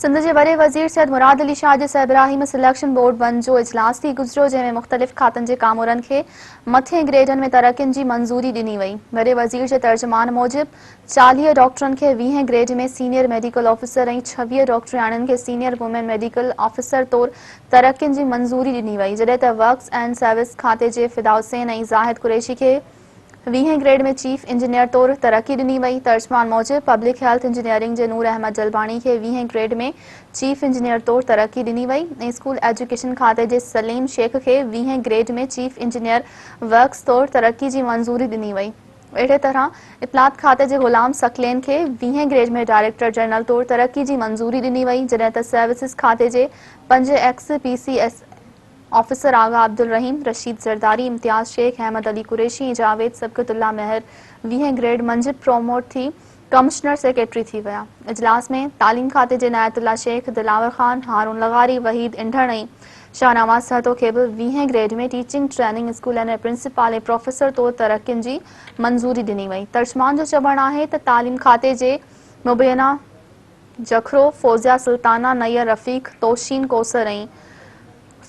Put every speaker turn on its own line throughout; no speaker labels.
सिंध जे वॾे वज़ीर सैयद मुराद अली शाह जे सरबराही में सिलेक्शन बोर्ड 1 जो इजलास थी गुज़रियो, जंहिं में मुख़्तलिफ़ खातनि जे कामोरनि खे मथिएं ग्रेडनि में तरक़ियुनि जी मंज़ूरी ॾिनी वई। वॾे वज़ीर जे तर्जुमान मूजिबि 40 डॉक्टरनि खे 20 ग्रेड में सीनियर मेडिकल ऑफिसर ऐं 26 डॉक्टरियाणियुनि खे सीनियर वुमेन मेडिकल ऑफिसर तौरु तरक़ियुनि जी मंज़ूरी ॾिनी वई, जॾहिं त वर्क्स एंड सर्विस खाते जे फिदा हुसैन ऐं ज़ाहिद कुरैशी खे 20 ग्रेड में चीफ इंजीनियर तौरु तरक़ी ॾिनी वई। तर्जुमान मूजिबि पब्लिक हेल्थ इंजीनियरिंग जे नूर अहमद जलबाणी खे 20 ग्रेड में चीफ इंजीनियर तौरु तरक़ी ॾिनी वई ऐं स्कूल एजुकेशन खाते जे सलीम शेख खे 20 ग्रेड में चीफ इंजीनियर वर्क्स तौरु तरक़ी जी मंज़ूरी ॾिनी वई। अहिड़े तरह इत्तलात खाते जे ग़ुलाम सकलेन खे 20 ग्रेड में डायरेक्टर जनरल तौरु तरक़ी जी मंज़ूरी ॾिनी वई, जॾहिं त सर्विसिस खाते जे 5 एक्स PCS ऑफिसर आगा अब्दुल रहीम, रशीद ज़रदारी, इम्तियाज़ शेख, अहमद अली कुरैशी ऐं जावेद सबकतुल्ला महर 20 ग्रेड मंझि प्रोमोट थी कमिश्नर सेक्रेटरी थी विया। इजलास में तालीम खाते जे नायतुल्ला शेख, दिलावर ख़ान, हारून लगारी, वहीद इंढण ऐं शाहनवाज़ सहतो खे बि 20 ग्रेड में टीचिंग ट्रेनिंग स्कूलनि में प्रिंसिपल ऐं प्रोफेसर तौरु तरक़ियुनि जी मंज़ूरी ॾिनी वई। तर्जुमान जो चवणु आहे त तालीम खाते जे मुबैना जखरो, फौजिया सुल्ताना, नैयर रफ़ीक, तोशीन कोसर ऐं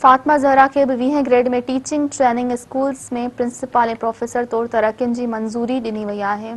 फातिमा ज़हरा खे बि 20 ग्रेड में टीचिंग ट्रेनिंग स्कूल्स में प्रिंसिपल ऐं प्रोफेसर तौरु तरक़ियुनि जी मंज़ूरी ॾिनी वई आहे।